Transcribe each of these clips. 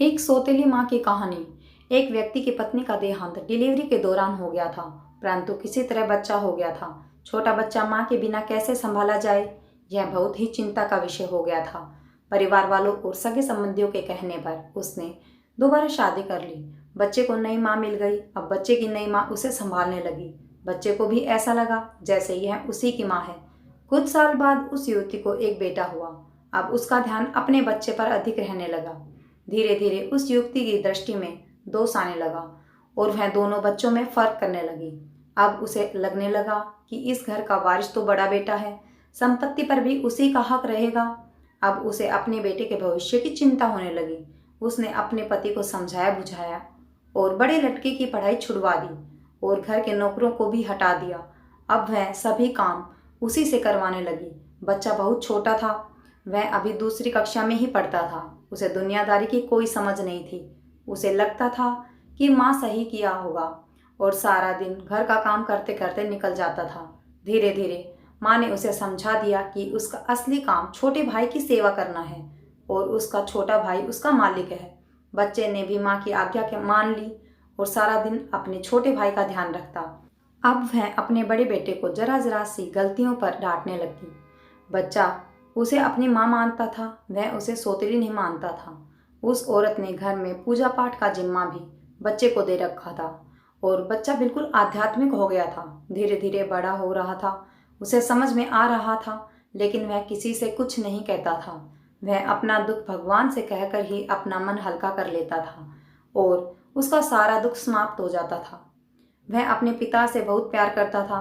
एक सौतेली माँ की कहानी। एक व्यक्ति की पत्नी का देहांत डिलीवरी के दौरान हो गया था, परंतु किसी तरह बच्चा हो गया था। छोटा बच्चा माँ के बिना कैसे संभाला जाए, यह बहुत ही चिंता का विषय हो गया था। परिवार वालों और सगे संबंधियों के कहने पर उसने दोबारा शादी कर ली। बच्चे को नई माँ मिल गई। अब बच्चे की नई माँ उसे संभालने लगी। बच्चे को भी ऐसा लगा जैसे यह उसी की माँ है। कुछ साल बाद उस युवती को एक बेटा हुआ। अब उसका ध्यान अपने बच्चे पर अधिक रहने लगा। धीरे धीरे उस युवती की दृष्टि में दोष आने लगा और वह दोनों बच्चों में फर्क करने लगी। अब उसे लगने लगा कि इस घर का वारिस तो बड़ा बेटा है, संपत्ति पर भी उसी का हक रहेगा। अब उसे अपने बेटे के भविष्य की चिंता होने लगी। उसने अपने पति को समझाया बुझाया और बड़े लड़के की पढ़ाई छुड़वा दी और घर के नौकरों को भी हटा दिया। अब वह सभी काम उसी से करवाने लगी। बच्चा बहुत छोटा था, वह अभी दूसरी कक्षा में ही पढ़ता था। उसे दुनियादारी की कोई समझ नहीं थी। उसे लगता था कि माँ सही किया होगा और सारा दिन घर का काम करते करते निकल जाता था। धीरे धीरे माँ ने उसे समझा दिया कि उसका असली काम छोटे भाई की सेवा करना है और उसका छोटा भाई उसका मालिक है। बच्चे ने भी माँ की आज्ञा के मान ली और सारा दिन अपने छोटे भाई का ध्यान रखता। अब वह अपने बड़े बेटे को जरा जरा सी गलतियों पर डांटने लगी। बच्चा उसे अपनी माँ मानता था, वह उसे सौतेली नहीं मानता था। उस औरत ने घर में पूजा पाठ का जिम्मा भी बच्चे को दे रखा था और बच्चा बिल्कुल आध्यात्मिक हो गया था। धीरे धीरे बड़ा हो रहा था, उसे समझ में आ रहा था, लेकिन वह किसी से कुछ नहीं कहता था। वह अपना दुख भगवान से कहकर ही अपना मन हल्का कर लेता था और उसका सारा दुख समाप्त हो जाता था। वह अपने पिता से बहुत प्यार करता था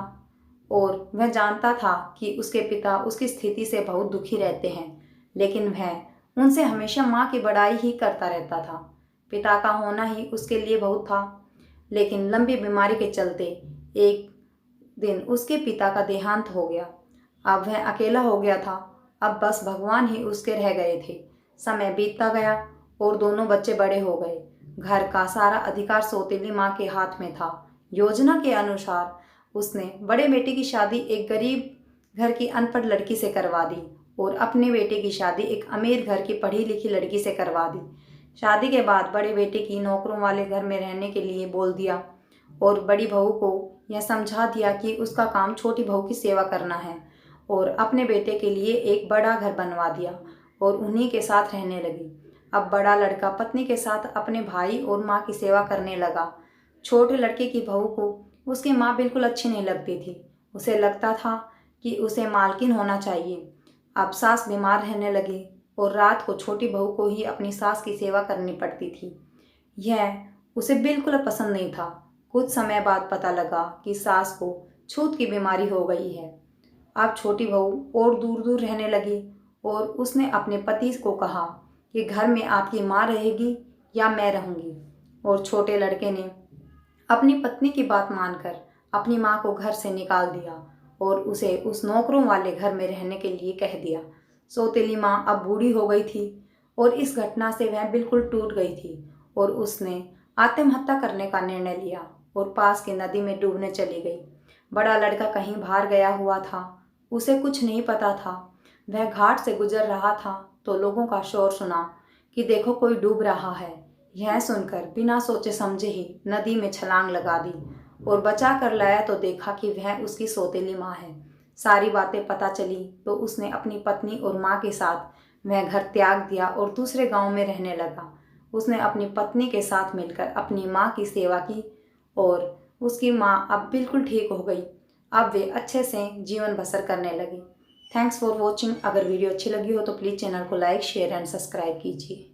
और वह जानता था कि उसके पिता उसकी स्थिति से बहुत दुखी रहते हैं, लेकिन वह उनसे हमेशा माँ की बड़ाई ही करता रहता था। पिता का होना ही उसके लिए बहुत था, लेकिन लंबी बीमारी के चलते एक दिन उसके पिता का देहांत हो गया। अब वह अकेला हो गया था। अब बस भगवान ही उसके रह गए थे। समय बीतता गया और दोनों बच्चे बड़े हो गए। घर का सारा अधिकार सौतेली माँ के हाथ में था। योजना के अनुसार उसने बड़े बेटे की शादी एक गरीब घर की अनपढ़ लड़की से करवा दी और अपने बेटे की शादी एक अमीर घर की पढ़ी लिखी लड़की से करवा दी। शादी के बाद बड़े बेटे की नौकरों वाले घर में रहने के लिए बोल दिया और बड़ी बहू को यह समझा दिया कि उसका काम छोटी बहू की सेवा करना है और अपने बेटे के लिए एक बड़ा घर बनवा दिया और उन्हीं के साथ रहने लगी। अब बड़ा लड़का पत्नी के साथ अपने भाई और माँ की सेवा करने लगा। छोटे लड़के की बहू को उसकी माँ बिल्कुल अच्छी नहीं लगती थी। उसे लगता था कि उसे मालकिन होना चाहिए। अब सास बीमार रहने लगी और रात को छोटी बहू को ही अपनी सास की सेवा करनी पड़ती थी। यह उसे बिल्कुल पसंद नहीं था। कुछ समय बाद पता लगा कि सास को छूत की बीमारी हो गई है। अब छोटी बहू और दूर दूर रहने लगी और उसने अपने पति को कहा कि घर में आपकी माँ रहेगी या मैं रहूंगी। और छोटे लड़के ने अपनी पत्नी की बात मानकर अपनी माँ को घर से निकाल दिया और उसे उस नौकरों वाले घर में रहने के लिए कह दिया। सौतेली माँ अब बूढ़ी हो गई थी और इस घटना से वह बिल्कुल टूट गई थी और उसने आत्महत्या करने का निर्णय लिया और पास की नदी में डूबने चली गई। बड़ा लड़का कहीं बाहर गया हुआ था, उसे कुछ नहीं पता था। वह घाट से गुजर रहा था तो लोगों का शोर सुना कि देखो कोई डूब रहा है। यह सुनकर बिना सोचे समझे ही नदी में छलांग लगा दी और बचा कर लाया तो देखा कि वह उसकी सौतेली माँ है। सारी बातें पता चली तो उसने अपनी पत्नी और माँ के साथ वह घर त्याग दिया और दूसरे गांव में रहने लगा। उसने अपनी पत्नी के साथ मिलकर अपनी माँ की सेवा की और उसकी माँ अब बिल्कुल ठीक हो गई। अब वे अच्छे से जीवन बसर करने लगी। Thanks for watching. अगर वीडियो अच्छी लगी हो तो प्लीज़ चैनल को लाइक शेयर एंड सब्सक्राइब कीजिए।